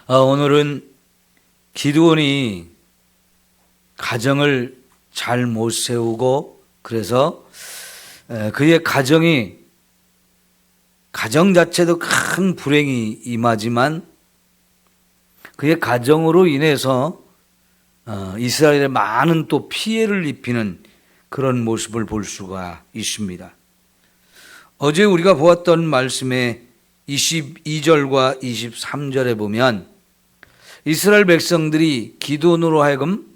오늘은 기드온이 가정을 잘 못 세우고 그래서 그의 가정 자체도 큰 불행이 임하지만 그의 가정으로 인해서 이스라엘에 많은 또 피해를 입히는 그런 모습을 볼 수가 있습니다. 어제 우리가 보았던 말씀의 22절과 23절에 보면 이스라엘 백성들이 기드온으로 하여금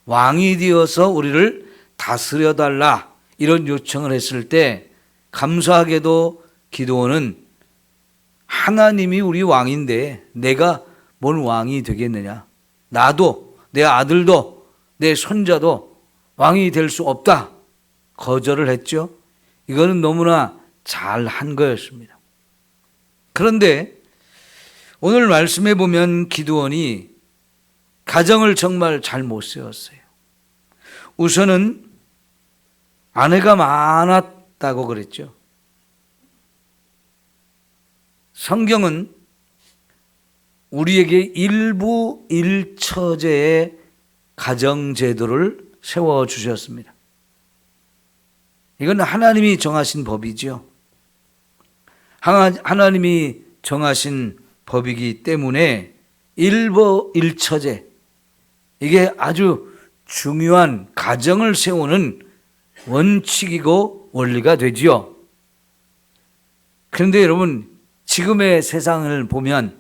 왕이 되어서 우리를 다스려달라 이런 요청을 했을 때 감사하게도 기드온은 하나님이 우리 왕인데 내가 뭔 왕이 되겠느냐, 나도 내 아들도 내 손자도 왕이 될 수 없다 거절을 했죠. 이거는 너무나 잘한 거였습니다. 그런데 오늘 말씀에 보면 기드온이 가정을 정말 잘 못 세웠어요. 우선은 아내가 많았다고 그랬죠. 성경은 우리에게 일부 일처제의 가정제도를 세워주셨습니다. 이건 하나님이 정하신 법이죠. 하나님이 정하신 법이기 때문에 일부 일처제, 이게 아주 중요한 가정을 세우는 원칙이고 원리가 되지요. 그런데 여러분, 지금의 세상을 보면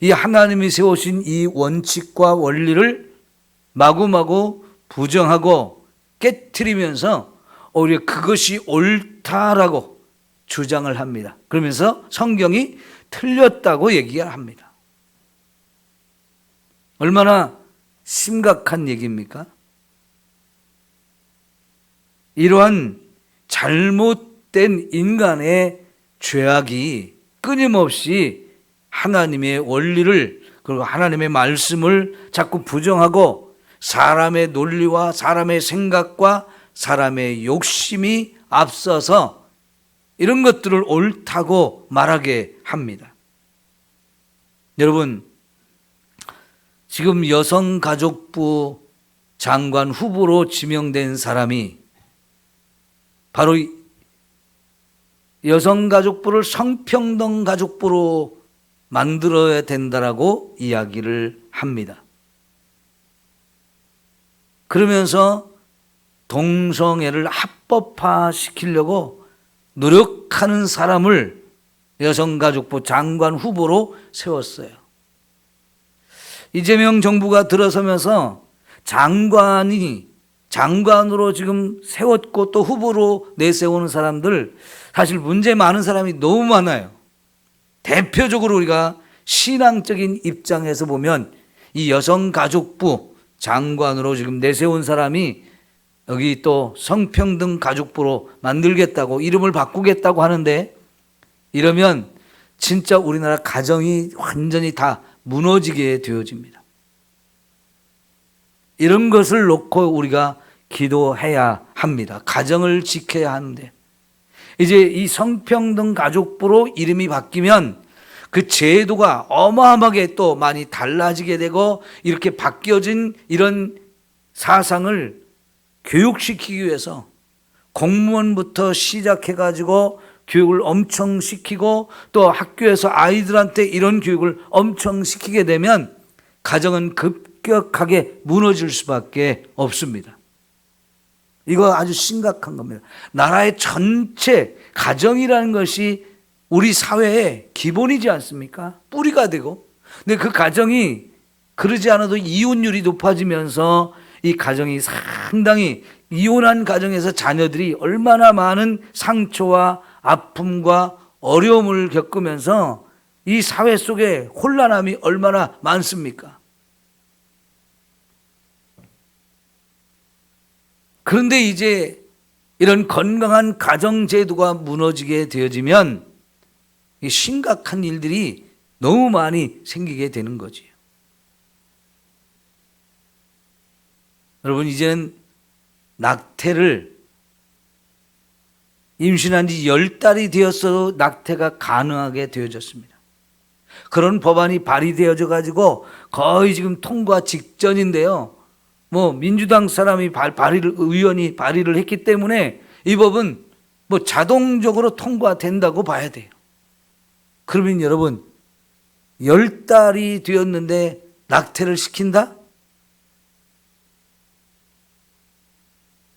이 하나님이 세우신 이 원칙과 원리를 마구마구 부정하고 깨트리면서 오히려 그것이 옳다라고 주장을 합니다. 그러면서 성경이 틀렸다고 얘기를 합니다. 얼마나 심각한 얘기입니까? 이러한 잘못된 인간의 죄악이 끊임없이 하나님의 원리를 그리고 하나님의 말씀을 자꾸 부정하고 사람의 논리와 사람의 생각과 사람의 욕심이 앞서서 이런 것들을 옳다고 말하게 합니다. 여러분, 지금 여성가족부 장관 후보로 지명된 사람이 바로 여성가족부를 성평등 가족부로 만들어야 된다라고 이야기를 합니다. 그러면서 동성애를 합법화시키려고 노력하는 사람을 여성가족부 장관 후보로 세웠어요. 이재명 정부가 들어서면서 장관으로 지금 세웠고 또 후보로 내세우는 사람들, 사실 문제 많은 사람이 너무 많아요. 대표적으로 우리가 신앙적인 입장에서 보면 이 여성가족부 장관으로 지금 내세운 사람이 여기 또 성평등 가족부로 만들겠다고 이름을 바꾸겠다고 하는데, 이러면 진짜 우리나라 가정이 완전히 다 무너지게 되어집니다. 이런 것을 놓고 우리가 기도해야 합니다. 가정을 지켜야 하는데, 이제 이 성평등 가족부로 이름이 바뀌면 그 제도가 어마어마하게 또 많이 달라지게 되고, 이렇게 바뀌어진 이런 사상을 교육시키기 위해서 공무원부터 시작해가지고 교육을 엄청 시키고 또 학교에서 아이들한테 이런 교육을 엄청 시키게 되면 가정은 급격하게 무너질 수밖에 없습니다. 이거 아주 심각한 겁니다. 나라의 전체 가정이라는 것이 우리 사회의 기본이지 않습니까? 뿌리가 되고. 근데 그 가정이 그러지 않아도 이혼율이 높아지면서 이 가정이 상당히, 이혼한 가정에서 자녀들이 얼마나 많은 상처와 아픔과 어려움을 겪으면서 이 사회 속에 혼란함이 얼마나 많습니까? 그런데 이제 이런 건강한 가정제도가 무너지게 되어지면 이 심각한 일들이 너무 많이 생기게 되는 거지요. 여러분, 이제는 낙태를 임신한 지 10달이 되었어도 낙태가 가능하게 되어졌습니다. 그런 법안이 발의되어져 가지고 거의 지금 통과 직전인데요. 뭐 민주당 사람이 의원이 발의를 했기 때문에 이 법은 뭐 자동적으로 통과된다고 봐야 돼요. 그러면 여러분 10달이 되었는데 낙태를 시킨다?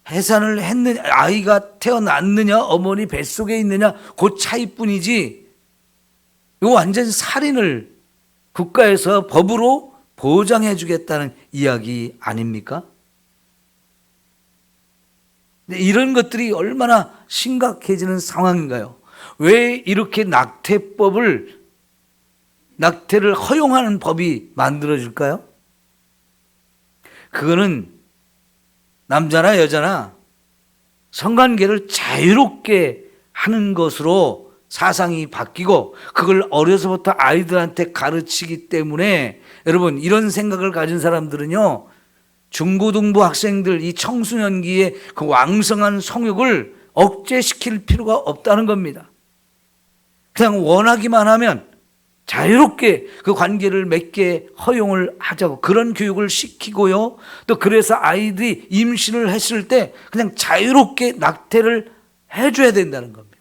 해산을 했느냐, 아이가 태어났느냐, 어머니 뱃속에 있느냐, 그 차이뿐이지, 이거 완전 살인을 국가에서 법으로 보장해 주겠다는 이야기 아닙니까? 이런 것들이 얼마나 심각해지는 상황인가요? 왜 이렇게 낙태를 허용하는 법이 만들어질까요? 그거는 남자나 여자나 성관계를 자유롭게 하는 것으로 사상이 바뀌고 그걸 어려서부터 아이들한테 가르치기 때문에 여러분 이런 생각을 가진 사람들은요 중고등부 학생들 이 청소년기에 그 왕성한 성욕을 억제시킬 필요가 없다는 겁니다. 그냥 원하기만 하면 자유롭게 그 관계를 맺게 허용을 하자고 그런 교육을 시키고요. 또 그래서 아이들이 임신을 했을 때 그냥 자유롭게 낙태를 해줘야 된다는 겁니다.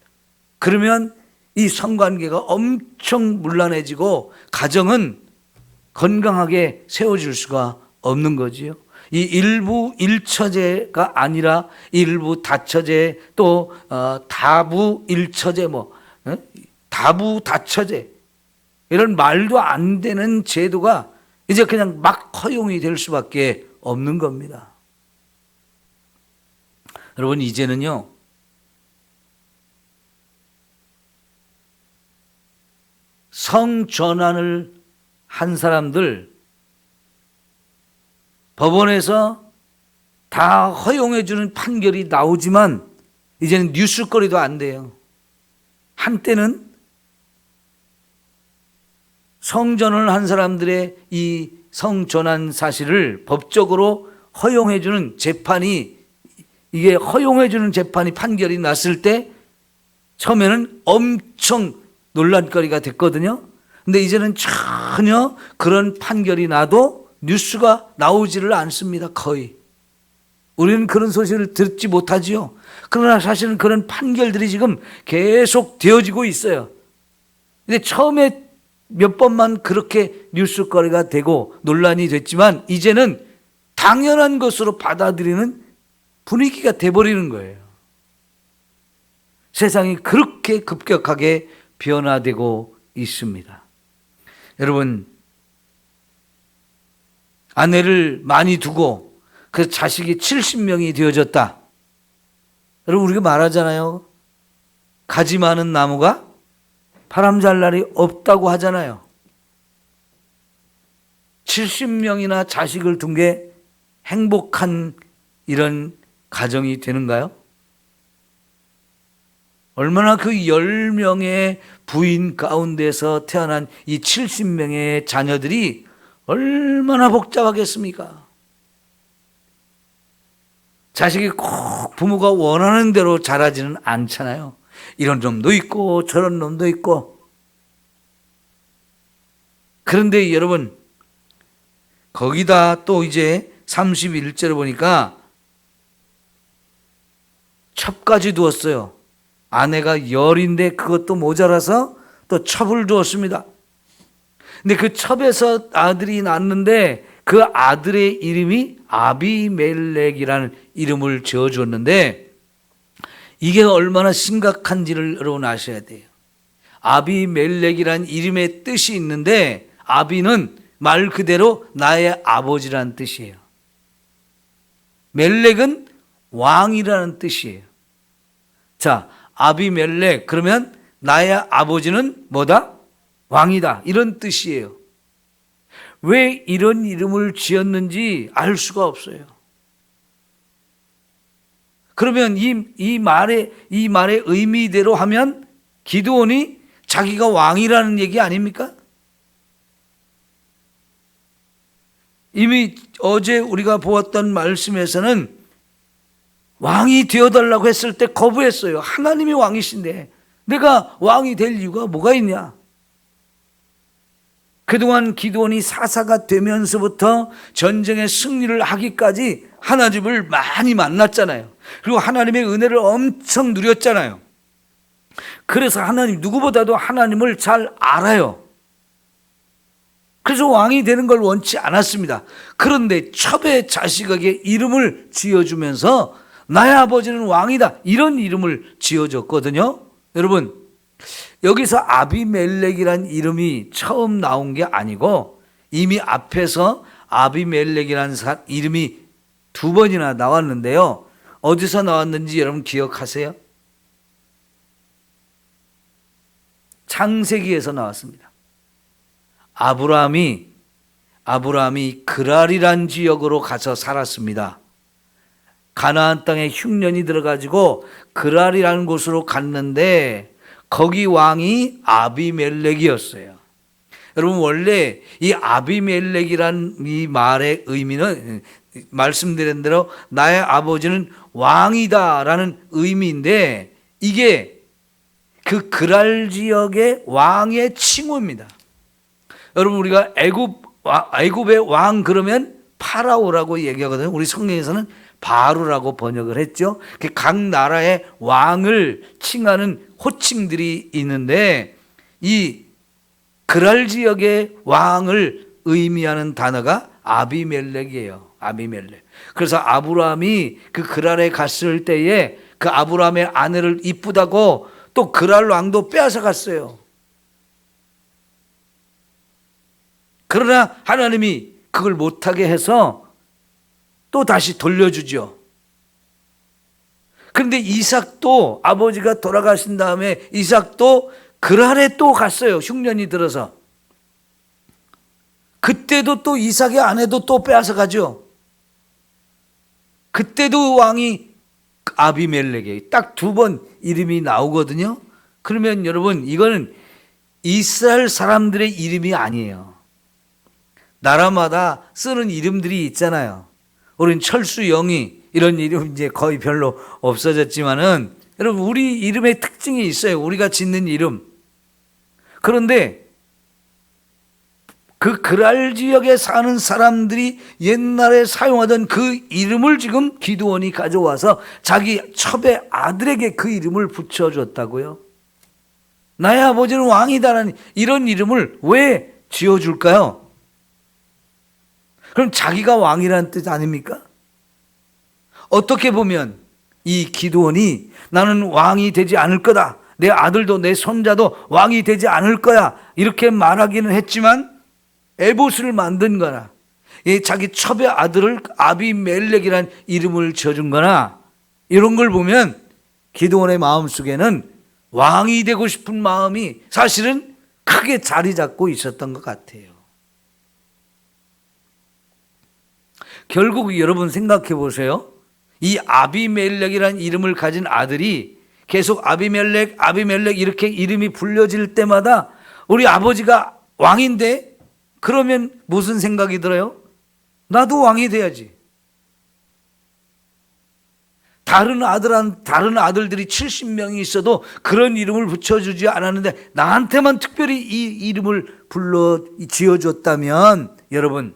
그러면 이 성관계가 엄청 문란해지고 가정은 건강하게 세워질 수가 없는 거지요. 이 일부 일처제가 아니라 일부 다처제 또 다부 일처제 다부 다처제 이런 말도 안 되는 제도가 이제 그냥 막 허용이 될 수밖에 없는 겁니다. 여러분 이제는요 성전환을 한 사람들 법원에서 다 허용해 주는 판결이 나오지만 이제는 뉴스거리도 안 돼요. 한때는 성전을 한 사람들의 이 성전환 사실을 법적으로 허용해 주는 재판이 판결이 났을 때 처음에는 엄청 논란거리가 됐거든요. 근데 이제는 전혀 그런 판결이 나도 뉴스가 나오지를 않습니다. 거의. 우리는 그런 소식을 듣지 못하지요. 그러나 사실은 그런 판결들이 지금 계속 되어지고 있어요. 근데 처음에 몇 번만 그렇게 뉴스거리가 되고 논란이 됐지만 이제는 당연한 것으로 받아들이는 분위기가 돼버리는 거예요. 세상이 그렇게 급격하게 변화되고 있습니다. 여러분 아내를 많이 두고 그 자식이 70명이 되어졌다. 여러분 우리가 말하잖아요. 가지 많은 나무가 바람 잘 날이 없다고 하잖아요. 70명이나 자식을 둔 게 행복한 이런 가정이 되는가요? 얼마나 그 10명의 부인 가운데서 태어난 이 70명의 자녀들이 얼마나 복잡하겠습니까? 자식이 꼭 부모가 원하는 대로 자라지는 않잖아요. 이런 놈도 있고 저런 놈도 있고. 그런데 여러분 거기다 또 이제 31절을 보니까 첩까지 두었어요. 아내가 열인데 그것도 모자라서 또 첩을 두었습니다. 근데 그 첩에서 아들이 낳았는데 그 아들의 이름이 아비멜렉이라는 이름을 지어주었는데 이게 얼마나 심각한지를 여러분 아셔야 돼요. 아비멜렉이라는 이름의 뜻이 있는데 아비는 말 그대로 나의 아버지라는 뜻이에요. 멜렉은 왕이라는 뜻이에요. 자, 아비멜렉 그러면 나의 아버지는 뭐다? 왕이다. 이런 뜻이에요. 왜 이런 이름을 지었는지 알 수가 없어요. 그러면 이 말의 의미대로 하면 기드온이 자기가 왕이라는 얘기 아닙니까? 이미 어제 우리가 보았던 말씀에서는 왕이 되어달라고 했을 때 거부했어요. 하나님이 왕이신데 내가 왕이 될 이유가 뭐가 있냐? 그동안 기드온이 사사가 되면서부터 전쟁의 승리를 하기까지 하나님을 많이 만났잖아요. 그리고 하나님의 은혜를 엄청 누렸잖아요. 그래서 하나님, 누구보다도 하나님을 잘 알아요. 그래서 왕이 되는 걸 원치 않았습니다. 그런데 첩의 자식에게 이름을 지어주면서 나의 아버지는 왕이다, 이런 이름을 지어줬거든요. 여러분, 여기서 아비멜렉이란 이름이 처음 나온 게 아니고 이미 앞에서 아비멜렉이라는 이름이 두 번이나 나왔는데요. 어디서 나왔는지 여러분 기억하세요? 창세기에서 나왔습니다. 아브라함이 그랄이란 지역으로 가서 살았습니다. 가나안 땅에 흉년이 들어가지고 그랄이라는 곳으로 갔는데 거기 왕이 아비멜렉이었어요. 여러분, 원래 이 아비멜렉이란 이 말의 의미는 말씀드린 대로 나의 아버지는 왕이다라는 의미인데, 이게 그 그랄 지역의 왕의 칭호입니다. 여러분, 우리가 애굽의 왕 그러면 파라오라고 얘기하거든요. 우리 성경에서는 바로라고 번역을 했죠. 각 나라의 왕을 칭하는 호칭들이 있는데, 이 그랄 지역의 왕을 의미하는 단어가 아비멜렉이에요. 아비멜렉. 그래서 아브라함이 그 그랄에 갔을 때에 그 아브라함의 아내를 이쁘다고 또 그랄 왕도 빼앗아 갔어요. 그러나 하나님이 그걸 못하게 해서 또 다시 돌려주죠. 그런데 이삭도, 아버지가 돌아가신 다음에 이삭도 그랄에 또 갔어요. 흉년이 들어서. 그때도 또 이삭의 아내도 또 빼앗아 가죠. 그때도 왕이 아비멜렉이에요. 딱 두 번 이름이 나오거든요. 그러면 여러분, 이거는 이스라엘 사람들의 이름이 아니에요. 나라마다 쓰는 이름들이 있잖아요. 우린 철수, 영희 이런 이름 이제 거의 별로 없어졌지만은, 여러분, 우리 이름의 특징이 있어요. 우리가 짓는 이름. 그런데 그 그랄 지역에 사는 사람들이 옛날에 사용하던 그 이름을 지금 기드온이 가져와서 자기 첩의 아들에게 그 이름을 붙여줬다고요. 나의 아버지는 왕이다라는 이런 이름을 왜 지어줄까요? 그럼 자기가 왕이라는 뜻 아닙니까? 어떻게 보면 이 기드온이 나는 왕이 되지 않을 거다, 내 아들도 내 손자도 왕이 되지 않을 거야, 이렇게 말하기는 했지만 에봇을 만든 거나 자기 첩의 아들을 아비멜렉이라는 이름을 지어준 거나, 이런 걸 보면 기드온의 마음속에는 왕이 되고 싶은 마음이 사실은 크게 자리 잡고 있었던 것 같아요. 결국 여러분 생각해 보세요. 이 아비멜렉이라는 이름을 가진 아들이 계속 아비멜렉 이렇게 이름이 불려질 때마다 우리 아버지가 왕인데, 그러면 무슨 생각이 들어요? 나도 왕이 돼야지. 다른 아들들이 70명이 있어도 그런 이름을 붙여주지 않았는데 나한테만 특별히 이 이름을 지어줬다면, 여러분,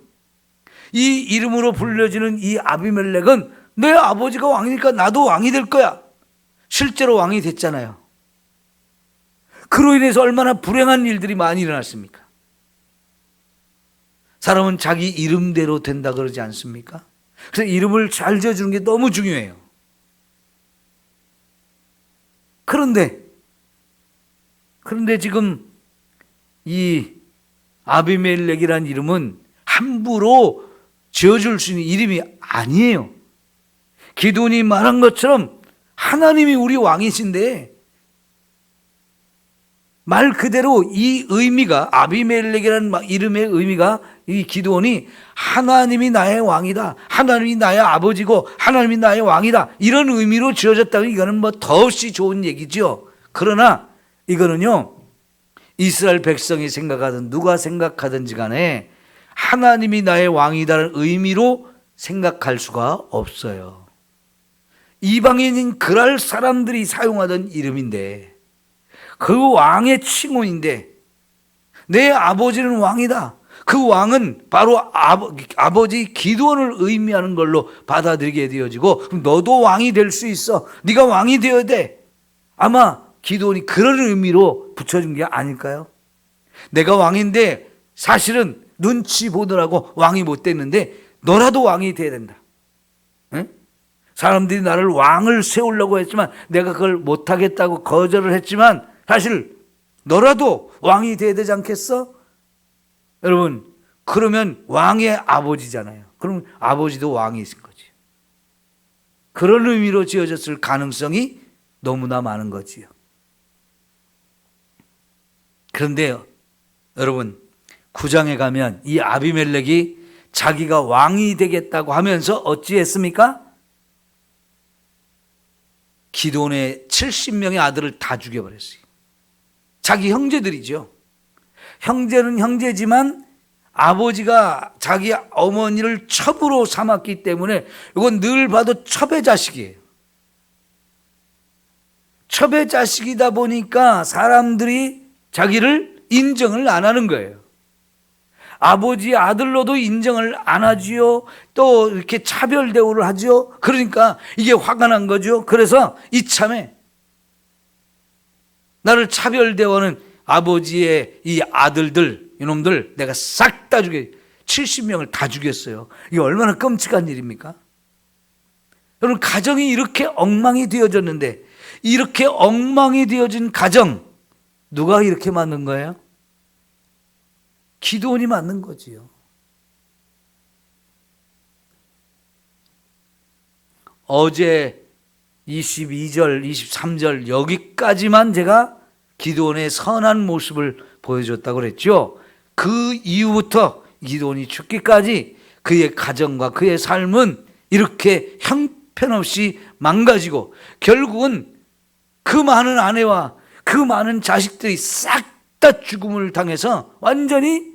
이 이름으로 불려지는 이 아비멜렉은 내 아버지가 왕이니까 나도 왕이 될 거야. 실제로 왕이 됐잖아요. 그로 인해서 얼마나 불행한 일들이 많이 일어났습니까? 사람은 자기 이름대로 된다 그러지 않습니까? 그래서 이름을 잘 지어주는 게 너무 중요해요. 그런데 지금 이 아비멜렉이라는 이름은 함부로 지어줄 수 있는 이름이 아니에요. 기드온이 말한 것처럼 하나님이 우리 왕이신데, 말 그대로 이 의미가, 아비멜렉이라는 이름의 의미가, 이 기드온이 하나님이 나의 왕이다, 하나님이 나의 아버지고 하나님이 나의 왕이다, 이런 의미로 지어졌다면 이거는 뭐 더없이 좋은 얘기죠. 그러나 이거는요, 이스라엘 백성이 생각하든 누가 생각하든지 간에 하나님이 나의 왕이다라는 의미로 생각할 수가 없어요. 이방인인 그랄 사람들이 사용하던 이름인데, 그 왕의 칭호인데, 내 아버지는 왕이다. 그 왕은 바로 아버지 기드온을 의미하는 걸로 받아들이게 되어지고, 그럼 너도 왕이 될 수 있어. 네가 왕이 되어야 돼. 아마 기드온이 그런 의미로 붙여준 게 아닐까요? 내가 왕인데 사실은 눈치 보느라고 왕이 못 됐는데 너라도 왕이 돼야 된다. 응? 사람들이 나를 왕을 세우려고 했지만 내가 그걸 못하겠다고 거절을 했지만 사실 너라도 왕이 돼야 되지 않겠어? 여러분, 그러면 왕의 아버지잖아요. 그럼 아버지도 왕이신 거지. 그런 의미로 지어졌을 가능성이 너무나 많은 거지요. 그런데요, 여러분, 9장에 가면 이 아비멜렉이 자기가 왕이 되겠다고 하면서 어찌했습니까? 기드온의 70명의 아들을 다 죽여버렸어요. 자기 형제들이죠. 형제는 형제지만 아버지가 자기 어머니를 첩으로 삼았기 때문에 이건 늘 봐도 첩의 자식이에요. 첩의 자식이다 보니까 사람들이 자기를 인정을 안 하는 거예요. 아버지 아들로도 인정을 안 하지요. 또 이렇게 차별 대우를 하지요. 그러니까 이게 화가 난 거죠. 그래서 이참에 나를 차별 대우하는 아버지의 이 아들들, 이놈들 내가 싹 다 죽여, 70명을 다 죽였어요. 이게 얼마나 끔찍한 일입니까? 여러분, 가정이 이렇게 엉망이 되어졌는데, 이렇게 엉망이 되어진 가정 누가 이렇게 만든 거예요? 기드온이 만든 거지요. 어제 22절, 23절 여기까지만 제가 기드온의 선한 모습을 보여줬다고 그랬죠. 그 이후부터 기드온이 죽기까지 그의 가정과 그의 삶은 이렇게 형편없이 망가지고 결국은 그 많은 아내와 그 많은 자식들이 싹 다 죽음을 당해서 완전히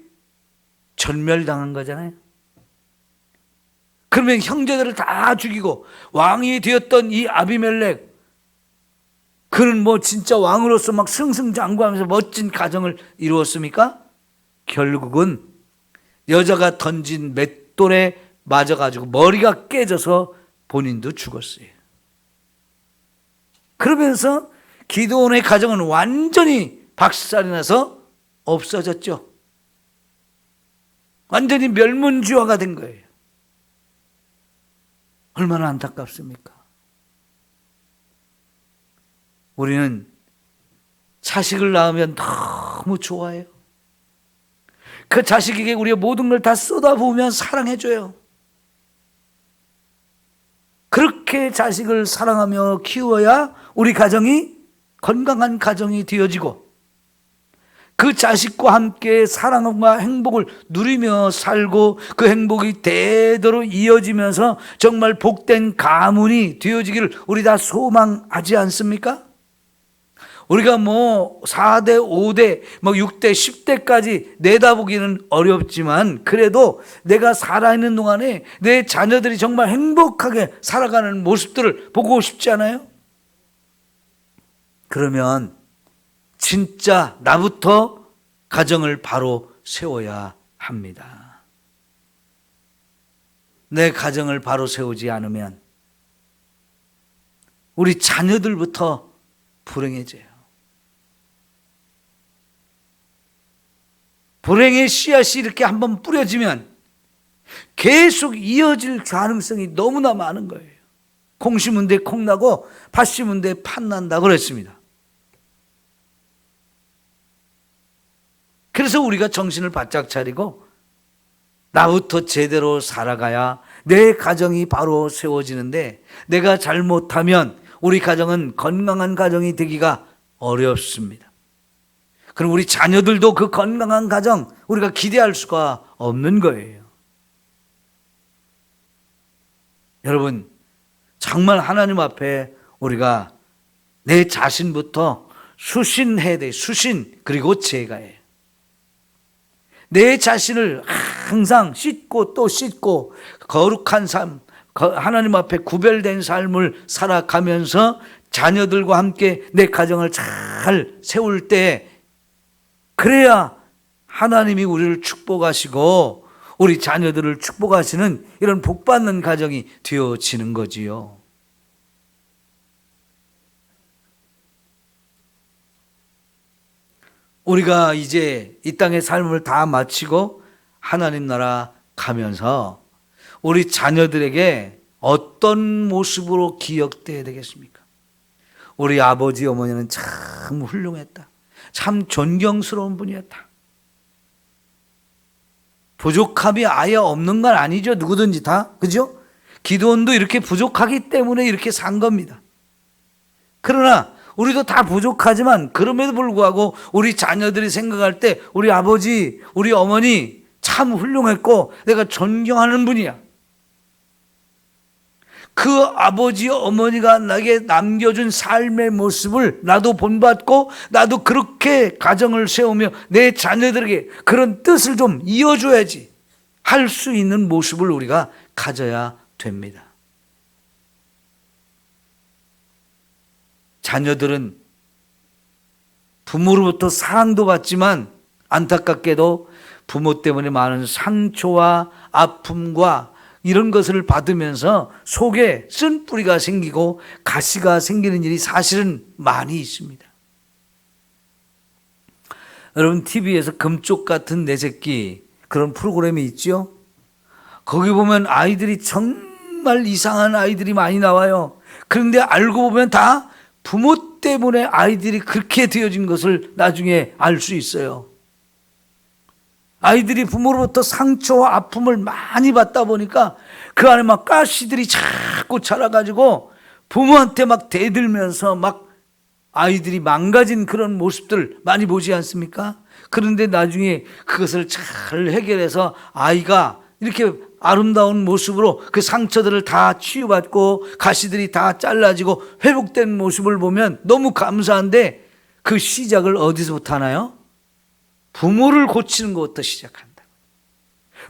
전멸당한 거잖아요. 그러면 형제들을 다 죽이고 왕이 되었던 이 아비멜렉, 그는 뭐 진짜 왕으로서 막 승승장구하면서 멋진 가정을 이루었습니까? 결국은 여자가 던진 맷돌에 맞아가지고 머리가 깨져서 본인도 죽었어요. 그러면서 기드온의 가정은 완전히 박살이 나서 없어졌죠. 완전히 멸문지화가 된 거예요. 얼마나 안타깝습니까? 우리는 자식을 낳으면 너무 좋아해요. 그 자식에게 우리의 모든 걸 다 쏟아부으면 사랑해줘요. 그렇게 자식을 사랑하며 키워야 우리 가정이 건강한 가정이 되어지고 그 자식과 함께 사랑과 행복을 누리며 살고 그 행복이 대대로 이어지면서 정말 복된 가문이 되어지기를 우리 다 소망하지 않습니까? 우리가 뭐 4대, 5대, 뭐 6대, 10대까지 내다보기는 어렵지만 그래도 내가 살아있는 동안에 내 자녀들이 정말 행복하게 살아가는 모습들을 보고 싶지 않아요? 그러면 진짜 나부터 가정을 바로 세워야 합니다. 내 가정을 바로 세우지 않으면 우리 자녀들부터 불행해져요. 불행의 씨앗이 이렇게 한번 뿌려지면 계속 이어질 가능성이 너무나 많은 거예요. 콩 심은 데 콩 나고 팥 심은 데 팥 난다고 그랬습니다. 그래서 우리가 정신을 바짝 차리고 나부터 제대로 살아가야 내 가정이 바로 세워지는데, 내가 잘못하면 우리 가정은 건강한 가정이 되기가 어렵습니다. 그럼 우리 자녀들도 그 건강한 가정 우리가 기대할 수가 없는 거예요. 여러분, 정말 하나님 앞에 우리가 내 자신부터 수신해야 돼. 수신, 그리고 제가해요. 내 자신을 항상 씻고 또 씻고 거룩한 삶, 하나님 앞에 구별된 삶을 살아가면서 자녀들과 함께 내 가정을 잘 세울 때, 그래야 하나님이 우리를 축복하시고 우리 자녀들을 축복하시는 이런 복받는 가정이 되어지는 거지요. 우리가 이제 이 땅의 삶을 다 마치고 하나님 나라 가면서 우리 자녀들에게 어떤 모습으로 기억돼야 되겠습니까? 우리 아버지 어머니는 참 훌륭했다. 참 존경스러운 분이었다. 부족함이 아예 없는 건 아니죠. 누구든지 다. 그죠? 기드온도 이렇게 부족하기 때문에 이렇게 산 겁니다. 그러나 우리도 다 부족하지만 그럼에도 불구하고 우리 자녀들이 생각할 때 우리 아버지, 우리 어머니 참 훌륭했고 내가 존경하는 분이야. 그 아버지, 어머니가 나에게 남겨준 삶의 모습을 나도 본받고 나도 그렇게 가정을 세우며 내 자녀들에게 그런 뜻을 좀 이어줘야지 할 수 있는 모습을 우리가 가져야 됩니다. 자녀들은 부모로부터 사랑도 받지만 안타깝게도 부모 때문에 많은 상처와 아픔과 이런 것을 받으면서 속에 쓴뿌리가 생기고 가시가 생기는 일이 사실은 많이 있습니다. 여러분 TV에서 금쪽 같은 내 새끼 그런 프로그램이 있죠. 거기 보면 아이들이 정말 이상한 아이들이 많이 나와요. 그런데 알고 보면 다 부모 때문에 아이들이 그렇게 되어진 것을 나중에 알 수 있어요. 아이들이 부모로부터 상처와 아픔을 많이 받다 보니까 그 안에 막 가시들이 자꾸 자라가지고 부모한테 막 대들면서 막 아이들이 망가진 그런 모습들 많이 보지 않습니까? 그런데 나중에 그것을 잘 해결해서 아이가 이렇게 아름다운 모습으로 그 상처들을 다 치유받고 가시들이 다 잘라지고 회복된 모습을 보면 너무 감사한데 그 시작을 어디서부터 하나요? 부모를 고치는 것부터 시작한다.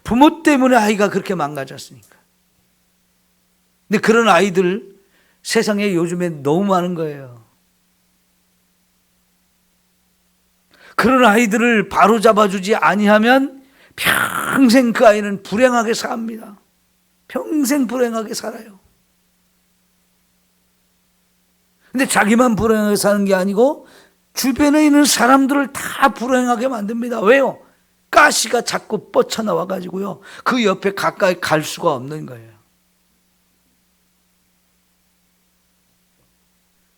부모 때문에 아이가 그렇게 망가졌으니까. 근데 그런 아이들 세상에 요즘에 너무 많은 거예요. 그런 아이들을 바로잡아주지 아니하면 평생 그 아이는 불행하게 삽니다. 평생 불행하게 살아요. 근데 자기만 불행하게 사는 게 아니고 주변에 있는 사람들을 다 불행하게 만듭니다. 왜요? 가시가 자꾸 뻗쳐나와 가지고요. 그 옆에 가까이 갈 수가 없는 거예요.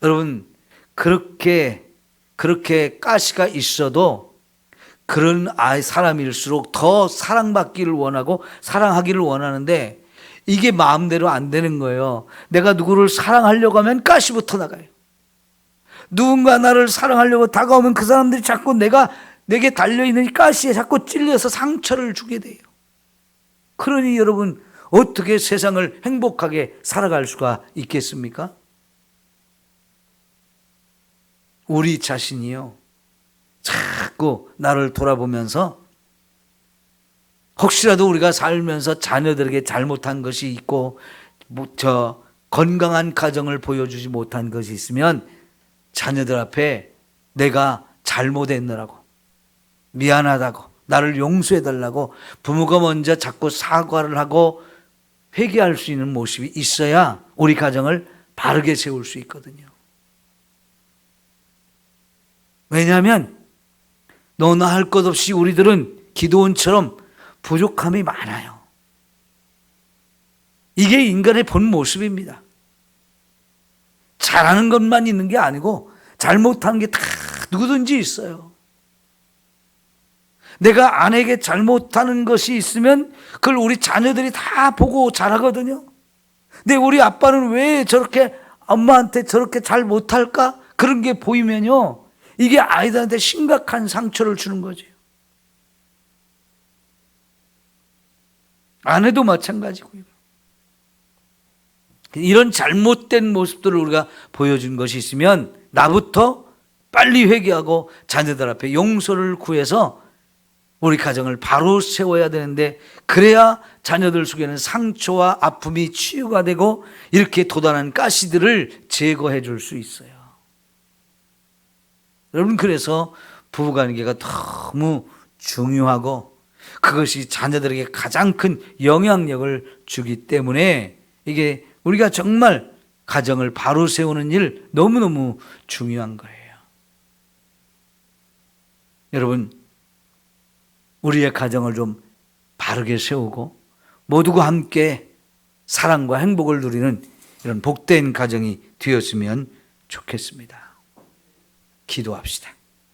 여러분, 그렇게 가시가 있어도 그런 사람일수록 더 사랑받기를 원하고 사랑하기를 원하는데 이게 마음대로 안 되는 거예요. 내가 누구를 사랑하려고 하면 가시부터 나가요. 누군가 나를 사랑하려고 다가오면 그 사람들이 자꾸 내게 달려있는 이 가시에 자꾸 찔려서 상처를 주게 돼요. 그러니 여러분 어떻게 세상을 행복하게 살아갈 수가 있겠습니까? 우리 자신이요 자꾸 나를 돌아보면서 혹시라도 우리가 살면서 자녀들에게 잘못한 것이 있고 건강한 가정을 보여주지 못한 것이 있으면 자녀들 앞에 내가 잘못했느라고 미안하다고 나를 용서해달라고 부모가 먼저 자꾸 사과를 하고 회개할 수 있는 모습이 있어야 우리 가정을 바르게 세울 수 있거든요. 왜냐하면 너나 할 것 없이 우리들은 기드온처럼 부족함이 많아요. 이게 인간의 본 모습입니다. 잘하는 것만 있는 게 아니고 잘못하는 게 다 누구든지 있어요. 내가 아내에게 잘못하는 것이 있으면 그걸 우리 자녀들이 다 보고 잘하거든요. 근데 우리 아빠는 왜 저렇게 엄마한테 저렇게 잘 못할까? 그런 게 보이면요 이게 아이들한테 심각한 상처를 주는 거죠. 아내도 마찬가지고요. 이런 잘못된 모습들을 우리가 보여준 것이 있으면 나부터 빨리 회개하고 자녀들 앞에 용서를 구해서 우리 가정을 바로 세워야 되는데 그래야 자녀들 속에는 상처와 아픔이 치유가 되고 이렇게 도단한 가시들을 제거해 줄 수 있어요. 여러분 그래서 부부관계가 너무 중요하고 그것이 자녀들에게 가장 큰 영향력을 주기 때문에 이게 우리가 정말 가정을 바로 세우는 일 너무너무 중요한 거예요. 여러분, 우리의 가정을 좀 바르게 세우고 모두가 함께 사랑과 행복을 누리는 이런 복된 가정이 되었으면 좋겠습니다. 기도합시다.